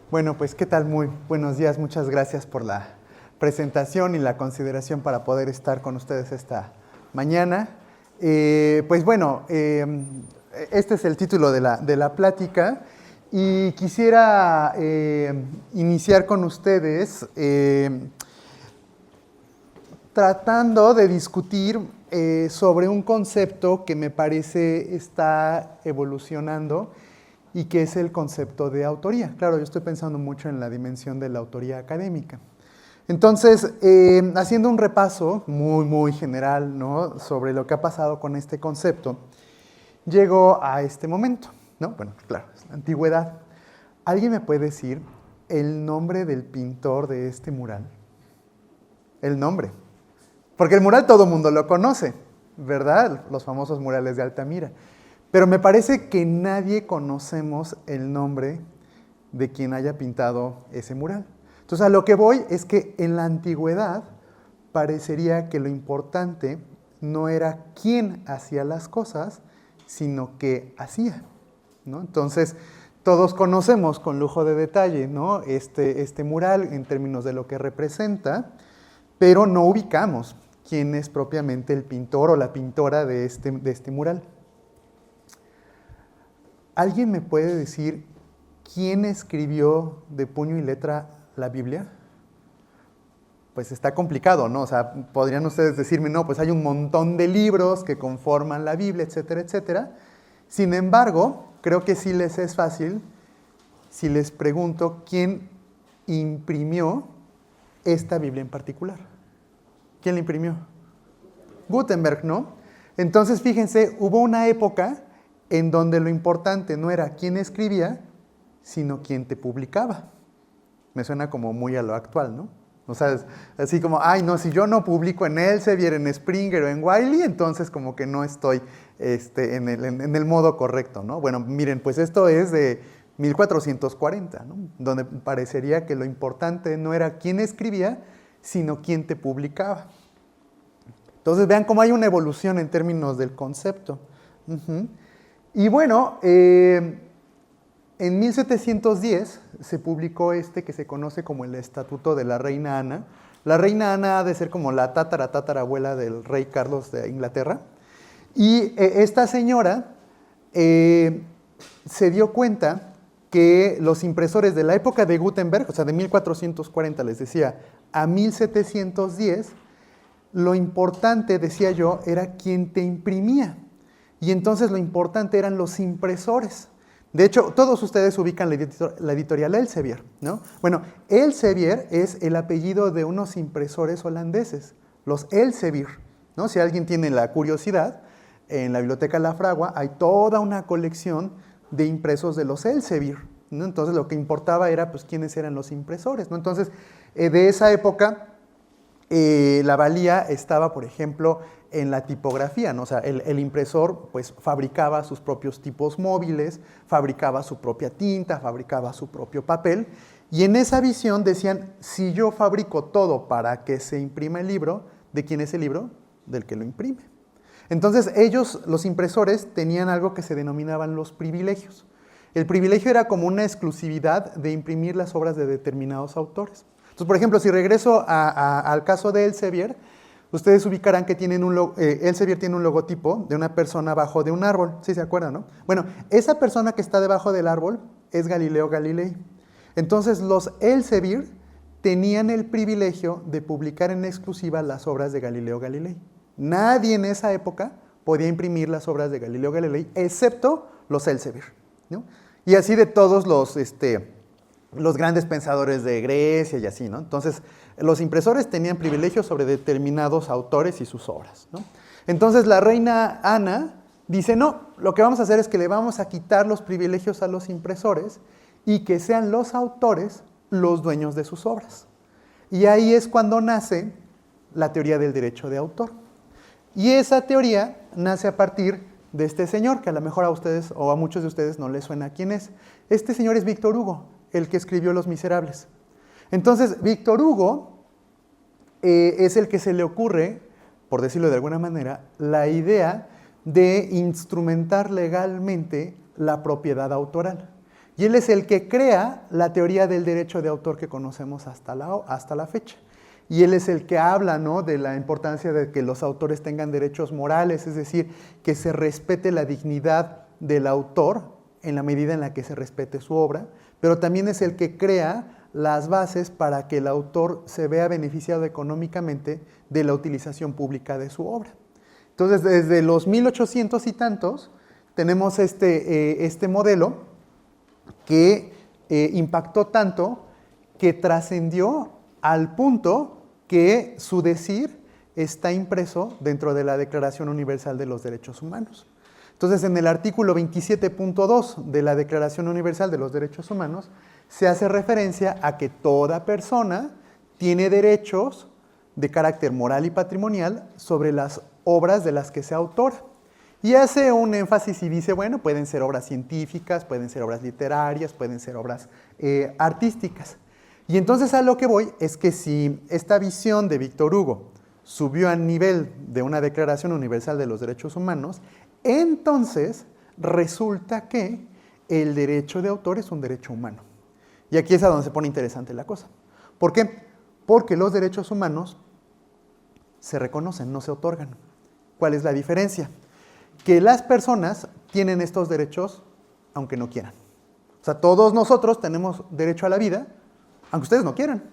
Bueno, pues, ¿qué tal? Muy buenos días. Muchas gracias por la presentación y la consideración para poder estar con ustedes esta mañana. Pues bueno, este es el título de la plática y quisiera iniciar con ustedes tratando de discutir sobre un concepto que me parece está evolucionando y que es el concepto de autoría. Claro, yo estoy pensando mucho en la dimensión de la autoría académica. Entonces, haciendo un repaso muy general, ¿no?, sobre lo que ha pasado con este concepto, llego a este momento, ¿no? Bueno, claro, es la antigüedad. ¿Alguien me puede decir el nombre del pintor de este mural? El nombre. Porque el mural todo el mundo lo conoce, ¿verdad? Los famosos murales de Altamira. Pero me parece que nadie conocemos el nombre de quien haya pintado ese mural. Entonces, a lo que voy es que en la antigüedad parecería que lo importante no era quién hacía las cosas, sino qué hacía, ¿no? Entonces, todos conocemos con lujo de detalle, ¿no?, este mural en términos de lo que representa, pero no ubicamos quién es propiamente el pintor o la pintora de este mural. ¿Alguien me puede decir quién escribió de puño y letra la Biblia? Pues está complicado, ¿no? O sea, podrían ustedes decirme, no, pues hay un montón de libros que conforman la Biblia, etcétera, etcétera. Sin embargo, creo que sí les es fácil si les pregunto quién imprimió esta Biblia en particular. ¿Quién la imprimió? Gutenberg, ¿no? Entonces, fíjense, hubo una época en donde lo importante no era quién escribía, sino quién te publicaba. Me suena como muy a lo actual, ¿no? O sea, así como, ay, no, si yo no publico en Elsevier, en Springer o en Wiley, entonces como que no estoy en el modo correcto, ¿no? Bueno, miren, pues esto es de 1440, ¿no?, donde parecería que lo importante no era quién escribía, sino quién te publicaba. Entonces, vean cómo hay una evolución en términos del concepto. Y bueno, en 1710 se publicó que se conoce como el Estatuto de la Reina Ana. La Reina Ana ha de ser como la tatarabuela del rey Carlos de Inglaterra. Y esta señora se dio cuenta que los impresores de la época de Gutenberg, o sea, de 1440, les decía, a 1710, lo importante, decía yo, era quién te imprimía. Y entonces lo importante eran los impresores. De hecho, todos ustedes ubican la editorial Elsevier, ¿no? Bueno, Elsevier es el apellido de unos impresores holandeses, los Elsevier, ¿no? Si alguien tiene la curiosidad, en la Biblioteca La Fragua hay toda una colección de impresos de los Elsevier, ¿no? Entonces lo que importaba era, pues, quiénes eran los impresores, ¿no? Entonces, de esa época, la valía estaba, por ejemplo, en la tipografía, ¿no? O sea, el impresor pues fabricaba sus propios tipos móviles, fabricaba su propia tinta, fabricaba su propio papel, y en esa visión decían, si yo fabrico todo para que se imprima el libro, ¿de quién es el libro? Del que lo imprime. Entonces ellos, los impresores, tenían algo que se denominaban los privilegios. El privilegio era como una exclusividad de imprimir las obras de determinados autores. Entonces, por ejemplo, si regreso al caso de Elsevier, ustedes ubicarán que Elsevier tiene un logotipo de una persona abajo de un árbol. ¿Sí se acuerdan, no? Bueno, esa persona que está debajo del árbol es Galileo Galilei. Entonces, los Elsevier tenían el privilegio de publicar en exclusiva las obras de Galileo Galilei. Nadie en esa época podía imprimir las obras de Galileo Galilei, excepto los Elsevier, ¿no? Y así de todos los grandes pensadores de Grecia y así, ¿no? Entonces, los impresores tenían privilegios sobre determinados autores y sus obras, ¿no? Entonces, la reina Ana dice, no, lo que vamos a hacer es que le vamos a quitar los privilegios a los impresores y que sean los autores los dueños de sus obras. Y ahí es cuando nace la teoría del derecho de autor. Y esa teoría nace a partir de este señor, que a lo mejor a ustedes o a muchos de ustedes no les suena quién es. Este señor es Víctor Hugo, el que escribió Los Miserables. Entonces, Víctor Hugo es el que se le ocurre, por decirlo de alguna manera, la idea de instrumentar legalmente la propiedad autoral. Y él es el que crea la teoría del derecho de autor que conocemos hasta la fecha. Y él es el que habla, ¿no?, de la importancia de que los autores tengan derechos morales, es decir, que se respete la dignidad del autor en la medida en la que se respete su obra, pero también es el que crea las bases para que el autor se vea beneficiado económicamente de la utilización pública de su obra. Entonces, desde los 1800 y tantos, tenemos este modelo que impactó tanto que trascendió al punto que su decir está impreso dentro de la Declaración Universal de los Derechos Humanos. Entonces, en el artículo 27.2 de la Declaración Universal de los Derechos Humanos, se hace referencia a que toda persona tiene derechos de carácter moral y patrimonial sobre las obras de las que sea autora. Y hace un énfasis y dice, bueno, pueden ser obras científicas, pueden ser obras literarias, pueden ser obras artísticas. Y entonces a lo que voy es que si esta visión de Víctor Hugo subió al nivel de una Declaración Universal de los Derechos Humanos, entonces resulta que el derecho de autor es un derecho humano. Y aquí es a donde se pone interesante la cosa. ¿Por qué? Porque los derechos humanos se reconocen, no se otorgan. ¿Cuál es la diferencia? Que las personas tienen estos derechos aunque no quieran. O sea, todos nosotros tenemos derecho a la vida, aunque ustedes no quieran.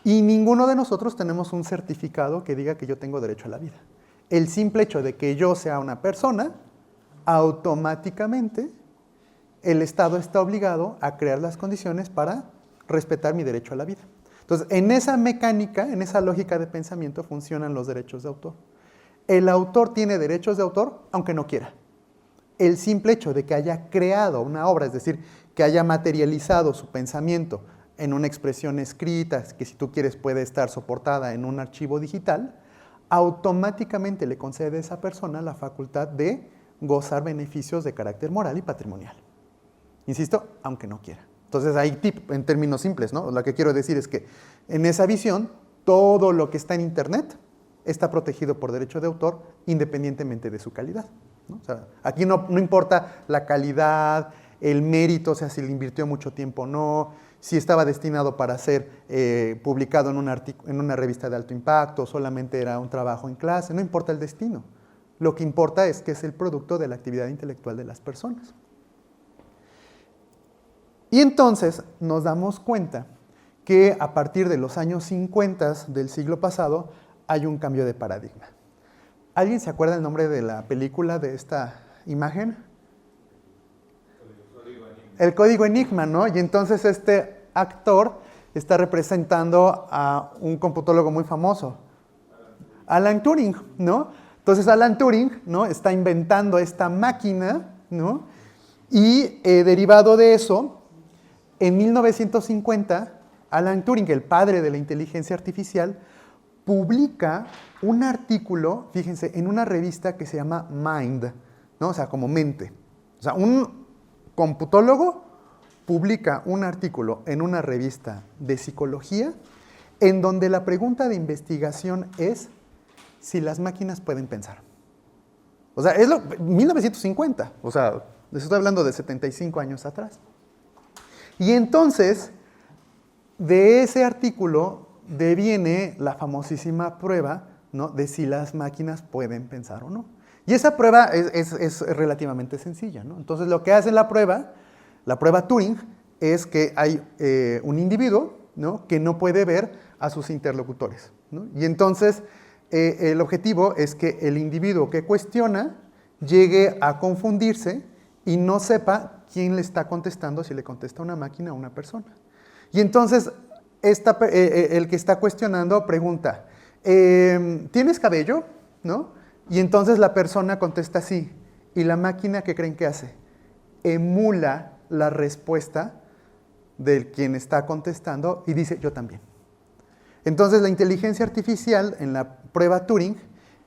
Y ninguno de nosotros tenemos un certificado que diga que yo tengo derecho a la vida. El simple hecho de que yo sea una persona, automáticamente el Estado está obligado a crear las condiciones para respetar mi derecho a la vida. Entonces, en esa mecánica, en esa lógica de pensamiento funcionan los derechos de autor. El autor tiene derechos de autor aunque no quiera. El simple hecho de que haya creado una obra, es decir, que haya materializado su pensamiento en una expresión escrita, que si tú quieres puede estar soportada en un archivo digital, automáticamente le concede a esa persona la facultad de gozar beneficios de carácter moral y patrimonial. Insisto, aunque no quiera. Entonces, hay en términos simples, ¿no? Lo que quiero decir es que en esa visión, todo lo que está en Internet está protegido por derecho de autor independientemente de su calidad, ¿no? O sea, aquí no importa la calidad, el mérito, o sea, si le invirtió mucho tiempo o no, si estaba destinado para ser publicado en una revista de alto impacto, solamente era un trabajo en clase, no importa el destino. Lo que importa es que es el producto de la actividad intelectual de las personas. Y entonces nos damos cuenta que a partir de los años 50 del siglo pasado hay un cambio de paradigma. ¿Alguien se acuerda el nombre de la película de esta imagen? El Código Enigma, ¿no? Y entonces este actor está representando a un computólogo muy famoso, Alan Turing, ¿no? Entonces Alan Turing, ¿no?, está inventando esta máquina, ¿no? Y derivado de eso, en 1950, Alan Turing, el padre de la inteligencia artificial, publica un artículo, fíjense, en una revista que se llama Mind, ¿no? O sea, como mente. O sea, un computólogo publica un artículo en una revista de psicología en donde la pregunta de investigación es si las máquinas pueden pensar. O sea, es 1950, o sea, les estoy hablando de 75 años atrás. Y entonces, de ese artículo deviene la famosísima prueba, ¿no?, de si las máquinas pueden pensar o no. Y esa prueba es relativamente sencilla, ¿no? Entonces, lo que hace la prueba Turing, es que hay un individuo, ¿no?, que no puede ver a sus interlocutores, ¿no? Y entonces, el objetivo es que el individuo que cuestiona llegue a confundirse y no sepa quién le está contestando, si le contesta una máquina o una persona. Y entonces, el que está cuestionando pregunta, ¿tienes cabello?, ¿no? Y entonces la persona contesta sí. ¿Y la máquina qué creen que hace? Emula la respuesta de quien está contestando y dice, yo también. Entonces, la inteligencia artificial en la prueba Turing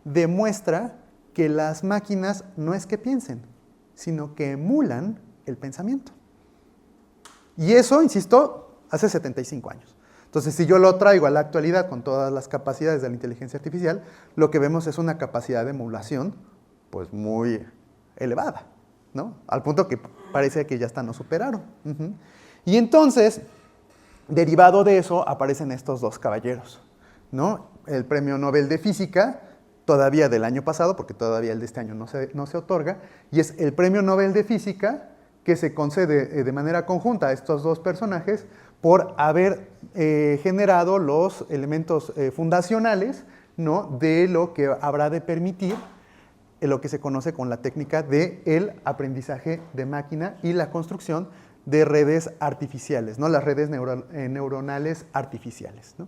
demuestra que las máquinas no es que piensen, sino que emulan el pensamiento. Y eso, insisto, hace 75 años. Entonces, si yo lo traigo a la actualidad con todas las capacidades de la inteligencia artificial, lo que vemos es una capacidad de emulación pues muy elevada, ¿no? Al punto que parece que ya hasta nos superaron. Y entonces, derivado de eso, aparecen estos dos caballeros, ¿no? El Premio Nobel de Física, todavía del año pasado, porque todavía el de este año no se otorga, y es el Premio Nobel de Física que se concede de manera conjunta a estos dos personajes por haber generado los elementos fundacionales, ¿no?, de lo que habrá de permitir lo que se conoce con la técnica del aprendizaje de máquina y la construcción de redes artificiales, ¿no?, las redes neuronales artificiales, ¿no?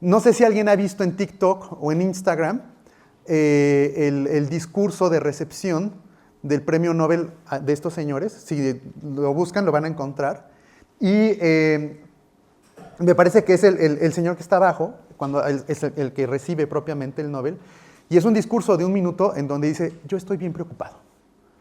No sé si alguien ha visto en TikTok o en Instagram el discurso de recepción del premio Nobel de estos señores. Si lo buscan, lo van a encontrar. Y me parece que es el señor que está abajo, es el que recibe propiamente el Nobel. Y es un discurso de 1 minuto en donde dice, yo estoy bien preocupado.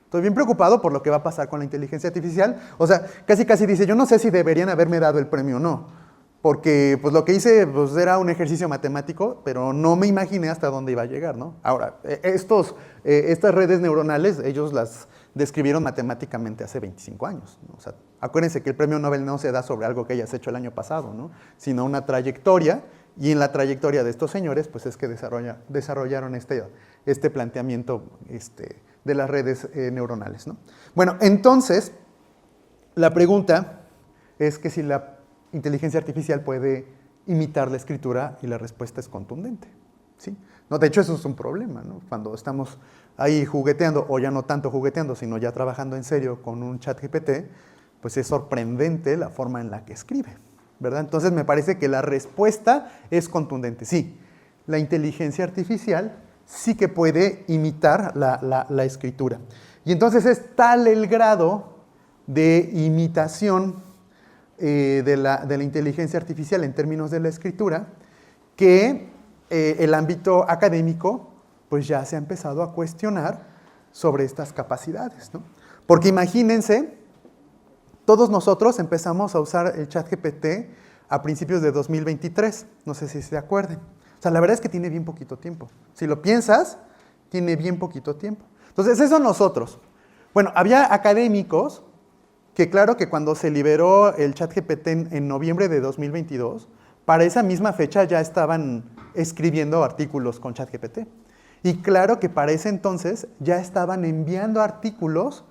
Estoy bien preocupado por lo que va a pasar con la inteligencia artificial. O sea, casi dice, yo no sé si deberían haberme dado el premio o no. Porque pues, lo que hice pues, era un ejercicio matemático, pero no me imaginé hasta dónde iba a llegar, ¿no? Ahora, estas redes neuronales, ellos las describieron matemáticamente hace 25 años, ¿no? O sea, acuérdense que el premio Nobel no se da sobre algo que hayas hecho el año pasado, ¿no?, sino una trayectoria, y en la trayectoria de estos señores, pues es que desarrollaron este planteamiento de las redes neuronales, ¿no? Bueno, entonces, la pregunta es que si la inteligencia artificial puede imitar la escritura, y la respuesta es contundente, ¿sí? No, de hecho, eso es un problema, ¿no? Cuando estamos ahí jugueteando, o ya no tanto jugueteando, sino ya trabajando en serio con un ChatGPT, pues es sorprendente la forma en la que escribe, ¿verdad? Entonces me parece que la respuesta es contundente. Sí, la inteligencia artificial sí que puede imitar la escritura. Y entonces es tal el grado de imitación de la inteligencia artificial en términos de la escritura, que el ámbito académico pues ya se ha empezado a cuestionar sobre estas capacidades, ¿no? Porque imagínense, todos nosotros empezamos a usar el ChatGPT a principios de 2023, no sé si se acuerdan. O sea, la verdad es que tiene bien poquito tiempo. Si lo piensas, tiene bien poquito tiempo. Entonces, eso nosotros. Bueno, había académicos que claro que cuando se liberó el ChatGPT en noviembre de 2022, para esa misma fecha ya estaban escribiendo artículos con ChatGPT. Y claro que para ese entonces ya estaban enviando artículos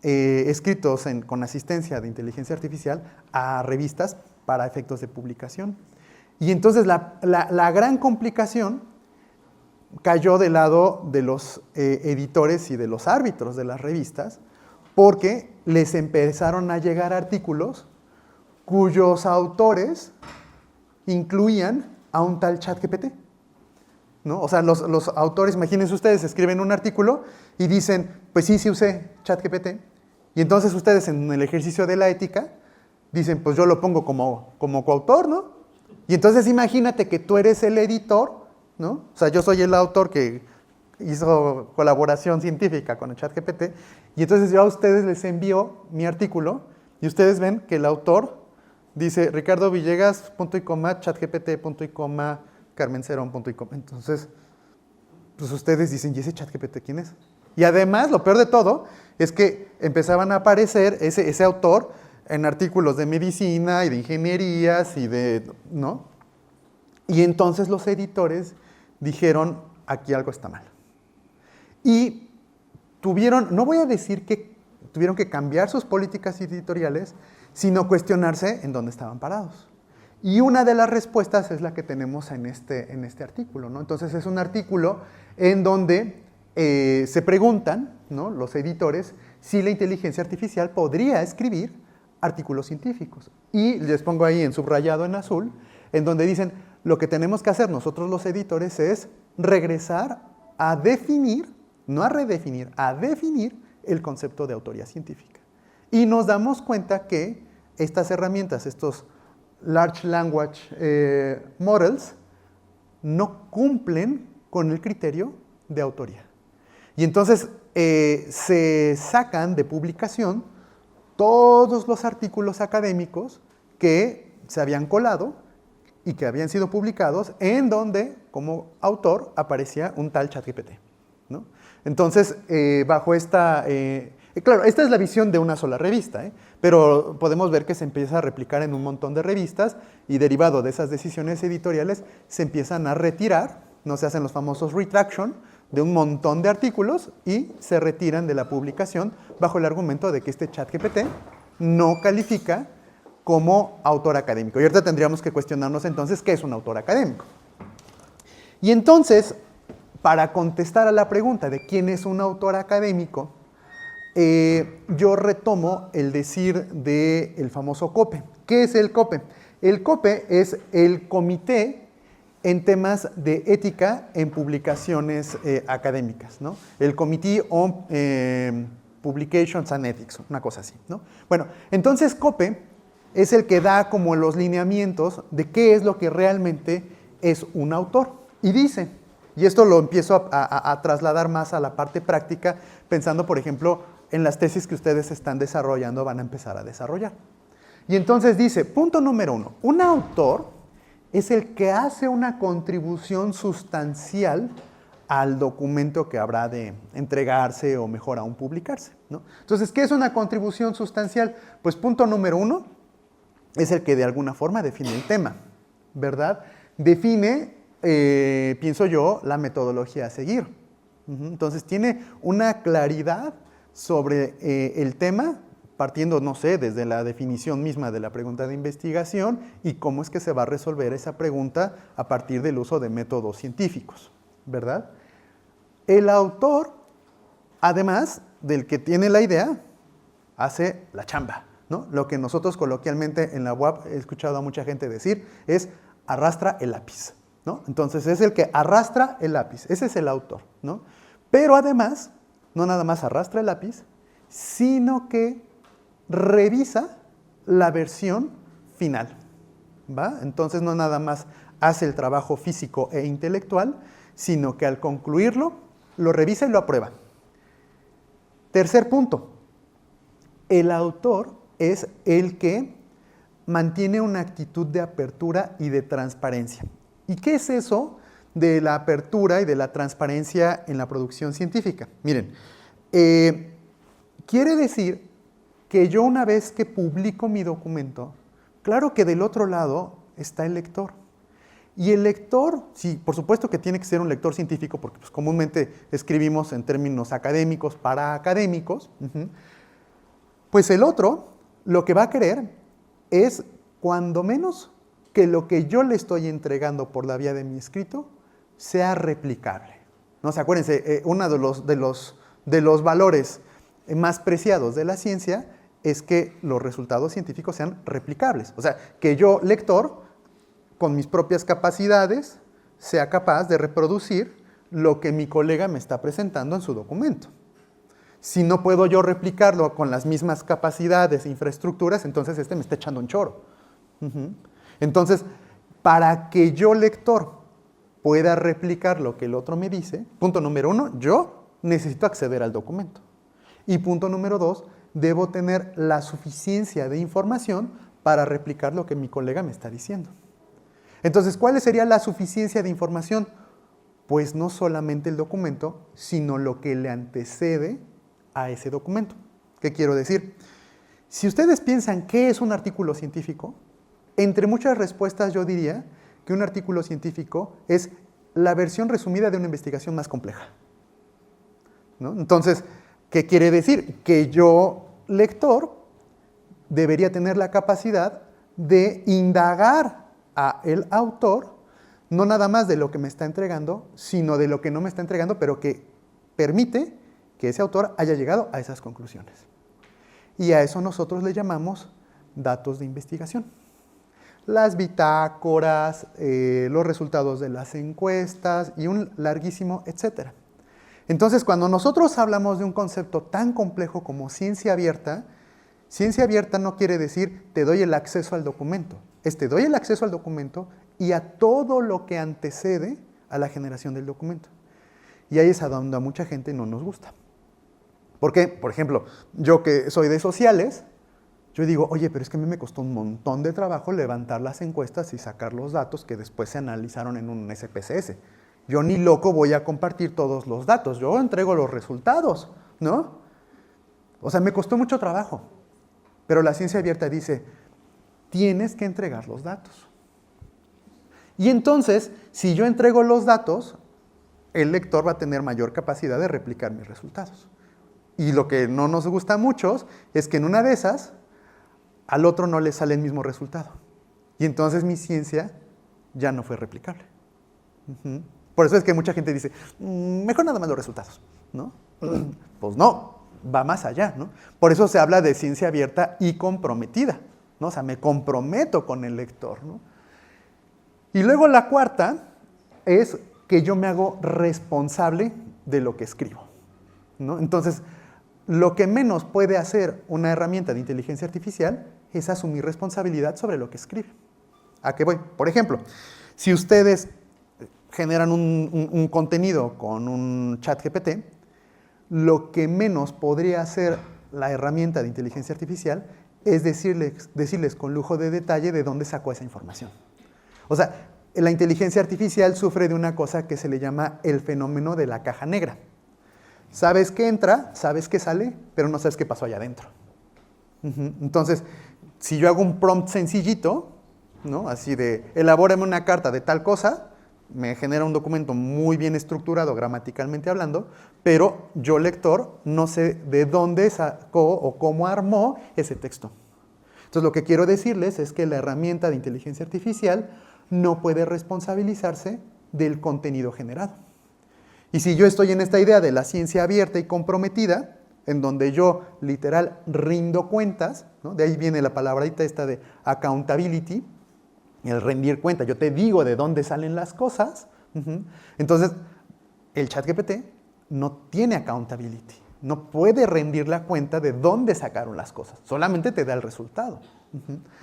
escritos con asistencia de inteligencia artificial a revistas para efectos de publicación. Y entonces la gran complicación cayó del lado de los editores y de los árbitros de las revistas, porque les empezaron a llegar artículos cuyos autores incluían a un tal ChatGPT, ¿no? O sea, los autores, imagínense ustedes, escriben un artículo y dicen, pues sí usé ChatGPT. Y entonces ustedes en el ejercicio de la ética dicen, pues yo lo pongo como coautor, ¿no? Y entonces imagínate que tú eres el editor, ¿no? O sea, yo soy el autor que hizo colaboración científica con el ChatGPT, y entonces yo a ustedes les envío mi artículo, y ustedes ven que el autor dice Ricardo Villegas, punto y coma, ChatGPT, punto y coma, Carmen Cerón, punto y coma. Entonces, pues ustedes dicen, ¿y ese ChatGPT quién es? Y además, lo peor de todo, es que empezaban a aparecer ese autor en artículos de medicina y de ingenierías ¿no? Y entonces los editores dijeron, aquí algo está mal. Y no voy a decir que tuvieron que cambiar sus políticas editoriales, sino cuestionarse en dónde estaban parados. Y una de las respuestas es la que tenemos en este artículo, ¿no? Entonces es un artículo en donde se preguntan, ¿no?, los editores si la inteligencia artificial podría escribir artículos científicos. Y les pongo ahí en subrayado en azul, en donde dicen, lo que tenemos que hacer nosotros los editores es regresar a definir, no a redefinir, a definir el concepto de autoría científica. Y nos damos cuenta que estas herramientas, estos Large Language Models, no cumplen con el criterio de autoría. Y entonces se sacan de publicación todos los artículos académicos que se habían colado y que habían sido publicados en donde como autor aparecía un tal ChatGPT, ¿no? Entonces, bajo esta Claro, esta es la visión de una sola revista, pero podemos ver que se empieza a replicar en un montón de revistas y derivado de esas decisiones editoriales se empiezan a retirar, no se hacen los famosos retraction de un montón de artículos y se retiran de la publicación bajo el argumento de que este ChatGPT no califica como autor académico. Y ahorita tendríamos que cuestionarnos entonces qué es un autor académico. Y entonces, para contestar a la pregunta de quién es un autor académico, yo retomo el decir del famoso COPE. ¿Qué es el COPE? El COPE es el Comité en temas de ética en publicaciones académicas, ¿no? El Committee on Publications and Ethics, una cosa así, ¿no? Bueno, entonces COPE es el que da como los lineamientos de qué es lo que realmente es un autor. Y dice, y esto lo empiezo a trasladar más a la parte práctica, pensando, por ejemplo, en las tesis que ustedes están desarrollando, van a empezar a desarrollar. Y entonces dice, punto número 1, un autor es el que hace una contribución sustancial al documento que habrá de entregarse o mejor aún publicarse, ¿no? Entonces, ¿qué es una contribución sustancial? Pues punto número 1 es el que de alguna forma define el tema, ¿verdad? Define, pienso yo, la metodología a seguir. Entonces, tiene una claridad sobre el tema, partiendo, no sé, desde la definición misma de la pregunta de investigación y cómo es que se va a resolver esa pregunta a partir del uso de métodos científicos, ¿verdad? El autor, además del que tiene la idea, hace la chamba, ¿no? Lo que nosotros coloquialmente en la UAP he escuchado a mucha gente decir es arrastra el lápiz, ¿no? Entonces es el que arrastra el lápiz, ese es el autor, ¿no? Pero además, no nada más arrastra el lápiz, sino que revisa la versión final, ¿va? Entonces no nada más hace el trabajo físico e intelectual, sino que al concluirlo, lo revisa y lo aprueba. Tercer punto, el autor es el que mantiene una actitud de apertura y de transparencia. ¿Y qué es eso de la apertura y de la transparencia en la producción científica? Miren, quiere decir que yo una vez que publico mi documento, claro que del otro lado está el lector. Y el lector, sí, por supuesto que tiene que ser un lector científico, porque pues, comúnmente escribimos en términos académicos para académicos, pues el otro lo que va a querer es, cuando menos, que lo que yo le estoy entregando por la vía de mi escrito sea replicable. ¿No? O sea, acuérdense, uno de los valores más preciados de la ciencia es que los resultados científicos sean replicables. O sea, que yo, lector, con mis propias capacidades, sea capaz de reproducir lo que mi colega me está presentando en su documento. Si no puedo yo replicarlo con las mismas capacidades e infraestructuras, entonces me está echando un choro. Entonces, para que yo, lector, pueda replicar lo que el otro me dice, punto número 1, yo necesito acceder al documento. Y punto número 2, debo tener la suficiencia de información para replicar lo que mi colega me está diciendo. Entonces, ¿cuál sería la suficiencia de información? Pues no solamente el documento, sino lo que le antecede a ese documento. ¿Qué quiero decir? Si ustedes piensan qué es un artículo científico, entre muchas respuestas yo diría que un artículo científico es la versión resumida de una investigación más compleja, ¿no? Entonces, ¿qué quiere decir? Que yo, lector, debería tener la capacidad de indagar a el autor, no nada más de lo que me está entregando, sino de lo que no me está entregando, pero que permite que ese autor haya llegado a esas conclusiones. Y a eso nosotros le llamamos datos de investigación. Las bitácoras, los resultados de las encuestas y un larguísimo etcétera. Entonces, cuando nosotros hablamos de un concepto tan complejo como ciencia abierta no quiere decir te doy el acceso al documento. Te doy el acceso al documento y a todo lo que antecede a la generación del documento. Y ahí es a donde a mucha gente no nos gusta. ¿Por qué? Por ejemplo, yo que soy de sociales, yo digo, oye, pero es que a mí me costó un montón de trabajo levantar las encuestas y sacar los datos que después se analizaron en un SPSS. Yo ni loco voy a compartir todos los datos, yo entrego los resultados, ¿no? O sea, me costó mucho trabajo. Pero la ciencia abierta dice, tienes que entregar los datos. Y entonces, si yo entrego los datos, el lector va a tener mayor capacidad de replicar mis resultados. Y lo que no nos gusta a muchos es que en una de esas, al otro no le sale el mismo resultado. Y entonces mi ciencia ya no fue replicable. Por eso es que mucha gente dice, mejor nada más los resultados, ¿no? Pues no, va más allá, ¿no? Por eso se habla de ciencia abierta y comprometida, ¿no? O sea, me comprometo con el lector, ¿no? Y luego la cuarta es que yo me hago responsable de lo que escribo, ¿no? Entonces, lo que menos puede hacer una herramienta de inteligencia artificial es asumir responsabilidad sobre lo que escribe. ¿A qué voy? Por ejemplo, si ustedes generan un contenido con un chat GPT, lo que menos podría hacer la herramienta de inteligencia artificial es decirles con lujo de detalle de dónde sacó esa información. O sea, la inteligencia artificial sufre de una cosa que se le llama el fenómeno de la caja negra. Sabes que entra, sabes que sale, pero no sabes qué pasó allá adentro. Entonces, si yo hago un prompt sencillito, ¿no? Así de, elabórame una carta de tal cosa, me genera un documento muy bien estructurado gramaticalmente hablando, pero yo, lector, no sé de dónde sacó o cómo armó ese texto. Entonces, lo que quiero decirles es que la herramienta de inteligencia artificial no puede responsabilizarse del contenido generado. Y si yo estoy en esta idea de la ciencia abierta y comprometida, en donde yo literal rindo cuentas, ¿no? De ahí viene la palabrita esta de accountability, el rendir cuenta, yo te digo de dónde salen las cosas. Entonces, el ChatGPT no tiene accountability, no puede rendir la cuenta de dónde sacaron las cosas, solamente te da el resultado.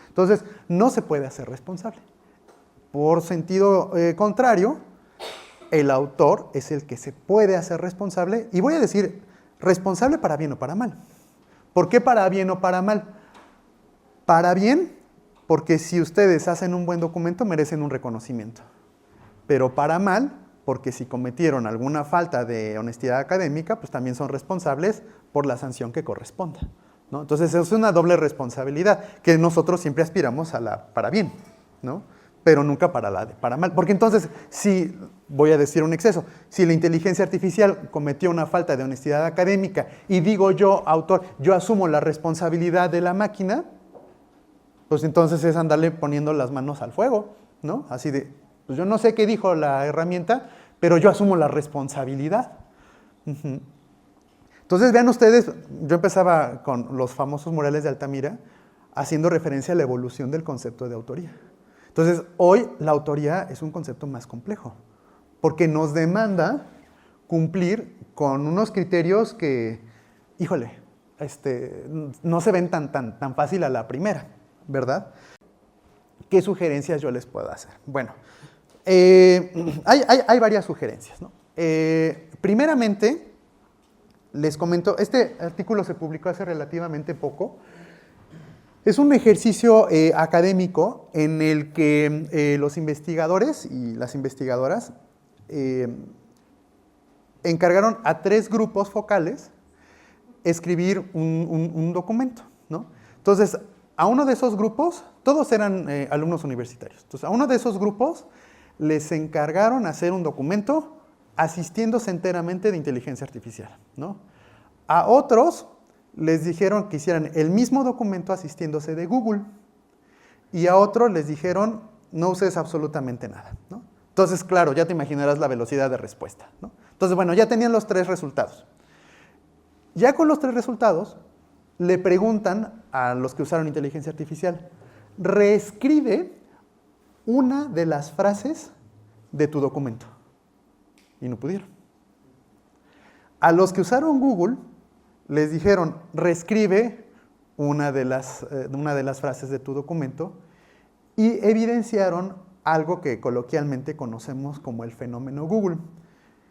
Entonces, no se puede hacer responsable. Por sentido contrario, el autor es el que se puede hacer responsable, y voy a decir, responsable para bien o para mal. ¿Por qué para bien o para mal? Para bien, porque si ustedes hacen un buen documento, merecen un reconocimiento. Pero para mal, porque si cometieron alguna falta de honestidad académica, pues también son responsables por la sanción que corresponda, ¿no? Entonces, es una doble responsabilidad, que nosotros siempre aspiramos a la para bien, ¿no? Pero nunca para mal. Porque entonces, si, voy a decir un exceso, si la inteligencia artificial cometió una falta de honestidad académica y digo yo, autor, yo asumo la responsabilidad de la máquina, pues entonces es andarle poniendo las manos al fuego, ¿no? Así de, pues yo no sé qué dijo la herramienta, pero yo asumo la responsabilidad. Entonces, vean ustedes, yo empezaba con los famosos murales de Altamira, haciendo referencia a la evolución del concepto de autoría. Entonces, hoy la autoría es un concepto más complejo, porque nos demanda cumplir con unos criterios que, híjole, no se ven tan fácil a la primera, ¿verdad? ¿Qué sugerencias yo les puedo hacer? Bueno, hay varias sugerencias, ¿no? Primeramente, les comento, este artículo se publicó hace relativamente poco. Es un ejercicio académico en el que los investigadores y las investigadoras encargaron a 3 grupos focales escribir un documento, ¿no? Entonces, a uno de esos grupos, todos eran alumnos universitarios, entonces a uno de esos grupos les encargaron hacer un documento asistiéndose enteramente de inteligencia artificial, ¿no? A otros les dijeron que hicieran el mismo documento asistiéndose de Google, y a otros les dijeron, no uses absolutamente nada, ¿no? Entonces, claro, ya te imaginarás la velocidad de respuesta, ¿no? Entonces, bueno, ya tenían los 3 resultados. Ya con los 3 resultados, le preguntan a los que usaron inteligencia artificial, reescribe una de las frases de tu documento. Y no pudieron. A los que usaron Google, les dijeron, reescribe una de las frases de tu documento, y evidenciaron algo que coloquialmente conocemos como el fenómeno Google.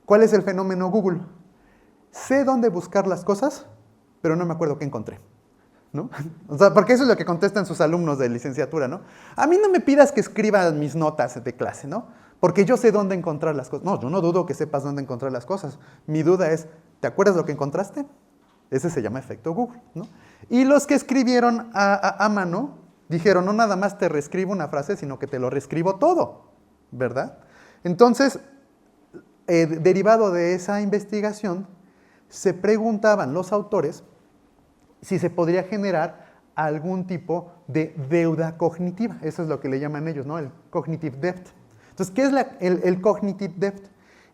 ¿Cuál es el fenómeno Google? Sé dónde buscar las cosas, pero no me acuerdo qué encontré, ¿no? O sea, porque eso es lo que contestan sus alumnos de licenciatura, ¿no? A mí no me pidas que escriba mis notas de clase, ¿no? Porque yo sé dónde encontrar las cosas. No, yo no dudo que sepas dónde encontrar las cosas. Mi duda es, ¿te acuerdas lo que encontraste? Ese se llama efecto Google, ¿no? Y los que escribieron a mano dijeron, no nada más te reescribo una frase, sino que te lo reescribo todo, ¿verdad? Entonces, derivado de esa investigación, se preguntaban los autores si se podría generar algún tipo de deuda cognitiva. Eso es lo que le llaman ellos, ¿no? El cognitive debt. Entonces, ¿qué es el cognitive debt?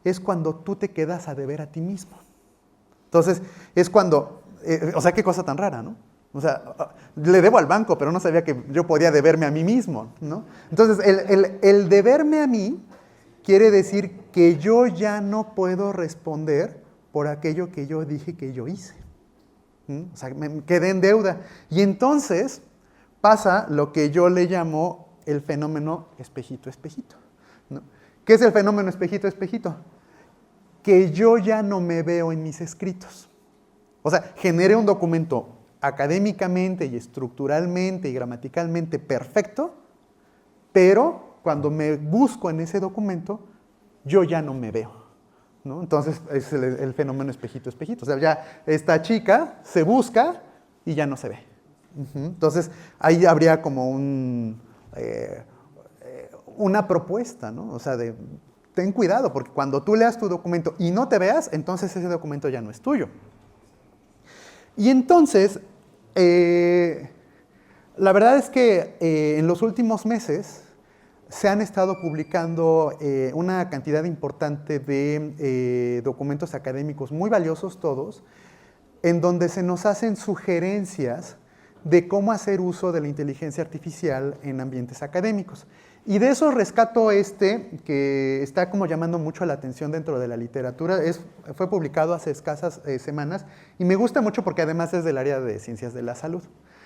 Es cuando tú te quedas a deber a ti mismo. Entonces, es cuando, o sea, qué cosa tan rara, ¿no? O sea, le debo al banco, pero no sabía que yo podía deberme a mí mismo, ¿no? Entonces, el deberme a mí quiere decir que yo ya no puedo responder por aquello que yo dije que yo hice. O sea, me quedé en deuda. Y entonces pasa lo que yo le llamo el fenómeno espejito-espejito, ¿no? ¿Qué es el fenómeno espejito-espejito? Que yo ya no me veo en mis escritos. O sea, generé un documento académicamente y estructuralmente y gramaticalmente perfecto, pero cuando me busco en ese documento, yo ya no me veo, ¿no? Entonces es el fenómeno espejito-espejito. O sea, ya esta chica se busca y ya no se ve. Entonces ahí habría como una propuesta, ¿no? O sea, ten cuidado, porque cuando tú leas tu documento y no te veas, entonces ese documento ya no es tuyo. Y entonces, la verdad es que en los últimos meses se han estado publicando una cantidad importante de documentos académicos muy valiosos todos, en donde se nos hacen sugerencias de cómo hacer uso de la inteligencia artificial en ambientes académicos. Y de eso rescato que está como llamando mucho la atención dentro de la literatura. Fue publicado hace escasas semanas y me gusta mucho porque además es del área de ciencias de la salud.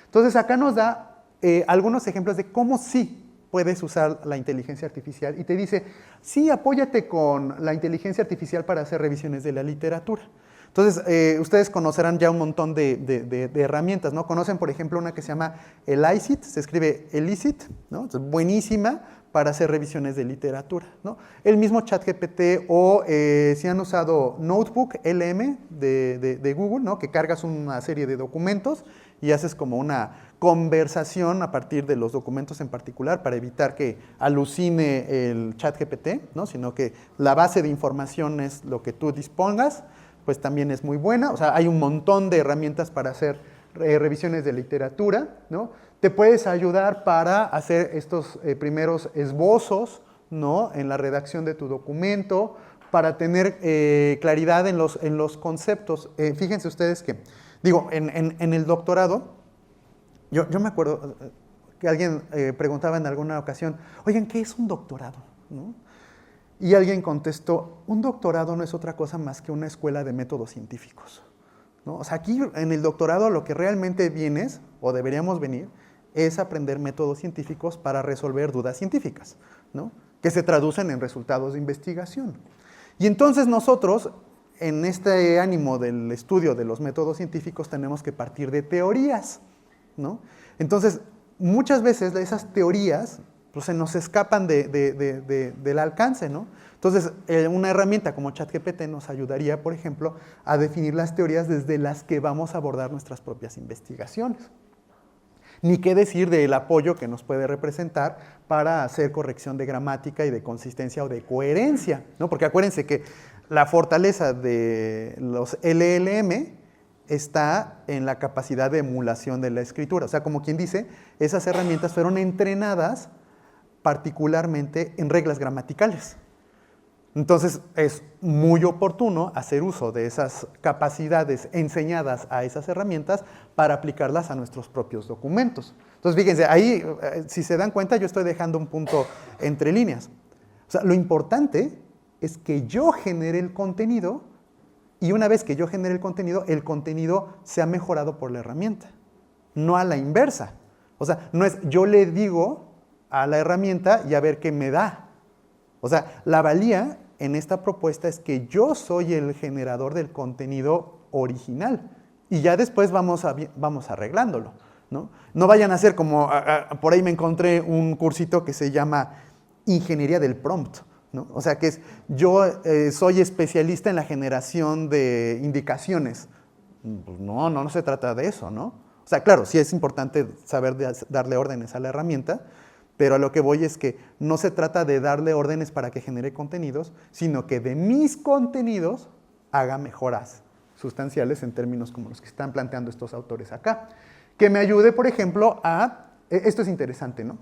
Entonces acá nos da algunos ejemplos de cómo sí puedes usar la inteligencia artificial y te dice, sí, apóyate con la inteligencia artificial para hacer revisiones de la literatura. Entonces, ustedes conocerán ya un montón de herramientas, ¿no? Conocen, por ejemplo, una que se llama Elicit, se escribe Elicit, ¿no? Entonces, buenísima para hacer revisiones de literatura, ¿no? El mismo ChatGPT o si han usado Notebook LM de Google, ¿no? Que cargas una serie de documentos y haces como una conversación a partir de los documentos en particular para evitar que alucine el ChatGPT, ¿no? Sino que la base de información es lo que tú dispongas, pues también es muy buena. O sea, hay un montón de herramientas para hacer revisiones de literatura, ¿no? Te puedes ayudar para hacer estos primeros esbozos, ¿no? En la redacción de tu documento, para tener claridad en los conceptos. Fíjense ustedes que, digo, en el doctorado, yo me acuerdo que alguien preguntaba en alguna ocasión, oigan, ¿qué es un doctorado? ¿No? Y alguien contestó, un doctorado no es otra cosa más que una escuela de métodos científicos, ¿no? O sea, aquí en el doctorado lo que realmente vienes, o deberíamos venir, es aprender métodos científicos para resolver dudas científicas, ¿no? Que se traducen en resultados de investigación. Y entonces nosotros, en este ánimo del estudio de los métodos científicos, tenemos que partir de teorías, ¿no? Entonces, muchas veces esas teorías pues, se nos escapan del alcance, ¿no? Entonces, una herramienta como ChatGPT nos ayudaría, por ejemplo, a definir las teorías desde las que vamos a abordar nuestras propias investigaciones. Ni qué decir del apoyo que nos puede representar para hacer corrección de gramática y de consistencia o de coherencia, ¿no? Porque acuérdense que la fortaleza de los LLM está en la capacidad de emulación de la escritura. O sea, como quien dice, esas herramientas fueron entrenadas particularmente en reglas gramaticales. Entonces, es muy oportuno hacer uso de esas capacidades enseñadas a esas herramientas para aplicarlas a nuestros propios documentos. Entonces, fíjense, ahí, si se dan cuenta, yo estoy dejando un punto entre líneas. O sea, lo importante es que yo genere el contenido y una vez que yo genere el contenido sea mejorado por la herramienta, no a la inversa. O sea, no es yo le digo a la herramienta y a ver qué me da. O sea, la valía en esta propuesta es que yo soy el generador del contenido original y ya después vamos arreglándolo, ¿no? No vayan a hacer como, por ahí me encontré un cursito que se llama Ingeniería del Prompt, ¿no? O sea, que yo soy especialista en la generación de indicaciones. Pues no se trata de eso, ¿no? O sea, claro, sí es importante saber darle órdenes a la herramienta, pero a lo que voy es que no se trata de darle órdenes para que genere contenidos, sino que de mis contenidos haga mejoras sustanciales en términos como los que están planteando estos autores acá. Que me ayude, por ejemplo, esto es interesante, ¿no?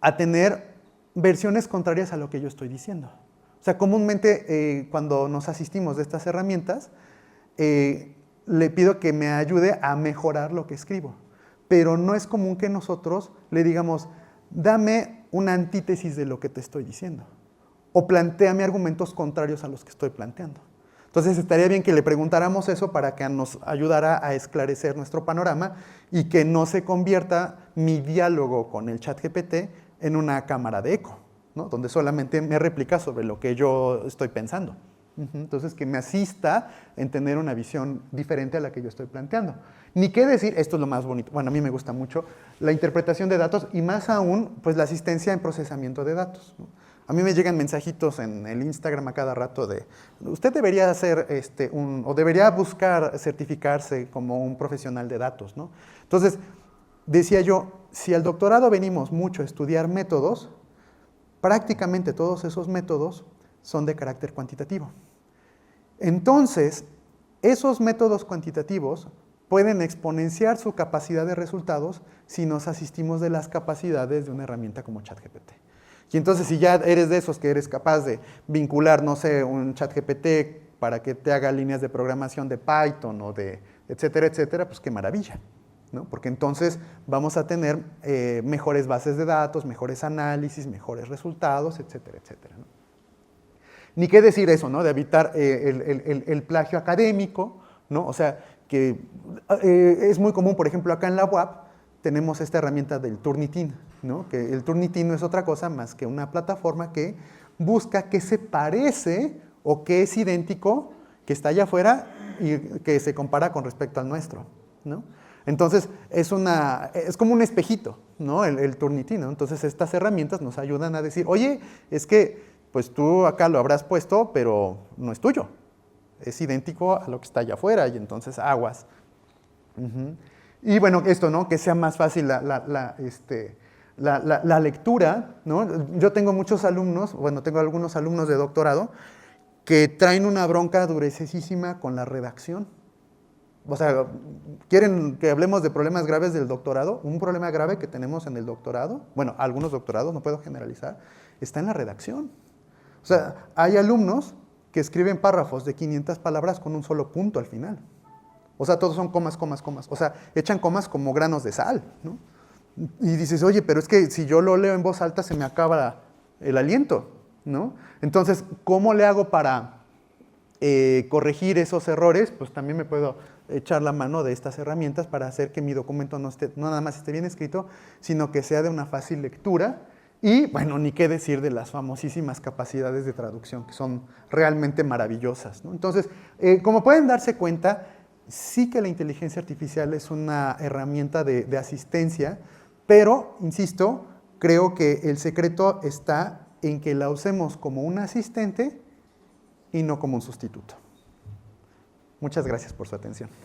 A tener versiones contrarias a lo que yo estoy diciendo. O sea, comúnmente cuando nos asistimos de estas herramientas, le pido que me ayude a mejorar lo que escribo. Pero no es común que nosotros le digamos, dame una antítesis de lo que te estoy diciendo. O plantéame argumentos contrarios a los que estoy planteando. Entonces estaría bien que le preguntáramos eso para que nos ayudara a esclarecer nuestro panorama y que no se convierta mi diálogo con el ChatGPT en una cámara de eco, ¿no? Donde solamente me replica sobre lo que yo estoy pensando. Entonces, que me asista en tener una visión diferente a la que yo estoy planteando. Ni qué decir, esto es lo más bonito, bueno, a mí me gusta mucho, la interpretación de datos y más aún, pues la asistencia en procesamiento de datos, ¿no? A mí me llegan mensajitos en el Instagram a cada rato de, usted debería hacer o debería buscar certificarse como un profesional de datos, ¿no? Entonces, decía yo, si al doctorado venimos mucho a estudiar métodos, prácticamente todos esos métodos son de carácter cuantitativo. Entonces, esos métodos cuantitativos pueden exponenciar su capacidad de resultados si nos asistimos de las capacidades de una herramienta como ChatGPT. Y entonces, si ya eres de esos que eres capaz de vincular, no sé, un ChatGPT para que te haga líneas de programación de Python o de etcétera, etcétera, pues qué maravilla, ¿no? Porque entonces vamos a tener mejores bases de datos, mejores análisis, mejores resultados, etcétera, etcétera, ¿no? Ni qué decir eso, ¿no? De evitar el plagio académico, ¿no? O sea, que es muy común, por ejemplo, acá en la UAP tenemos esta herramienta del Turnitin, ¿no? Que el Turnitin no es otra cosa más que una plataforma que busca qué se parece o qué es idéntico que está allá afuera y que se compara con respecto al nuestro, ¿no? Entonces, es como un espejito, ¿no? El Turnitin, ¿no? Entonces, estas herramientas nos ayudan a decir, oye, es que pues tú acá lo habrás puesto, pero no es tuyo. Es idéntico a lo que está allá afuera y entonces aguas. Y bueno, esto, ¿no? Que sea más fácil la lectura, ¿no? Yo tengo muchos alumnos, bueno, tengo algunos alumnos de doctorado que traen una bronca durecísima con la redacción. O sea, ¿quieren que hablemos de problemas graves del doctorado? Un problema grave que tenemos en el doctorado, bueno, algunos doctorados, no puedo generalizar, está en la redacción. O sea, hay alumnos que escriben párrafos de 500 palabras con un solo punto al final. O sea, todos son comas, comas, comas. O sea, echan comas como granos de sal, ¿no? Y dices, oye, pero es que si yo lo leo en voz alta se me acaba el aliento, ¿no? Entonces, ¿cómo le hago para corregir esos errores? Pues también me puedo echar la mano de estas herramientas para hacer que mi documento no nada más esté bien escrito, sino que sea de una fácil lectura. Y, bueno, ni qué decir de las famosísimas capacidades de traducción, que son realmente maravillosas, ¿no? Entonces, como pueden darse cuenta, sí que la inteligencia artificial es una herramienta de asistencia, pero, insisto, creo que el secreto está en que la usemos como un asistente y no como un sustituto. Muchas gracias por su atención.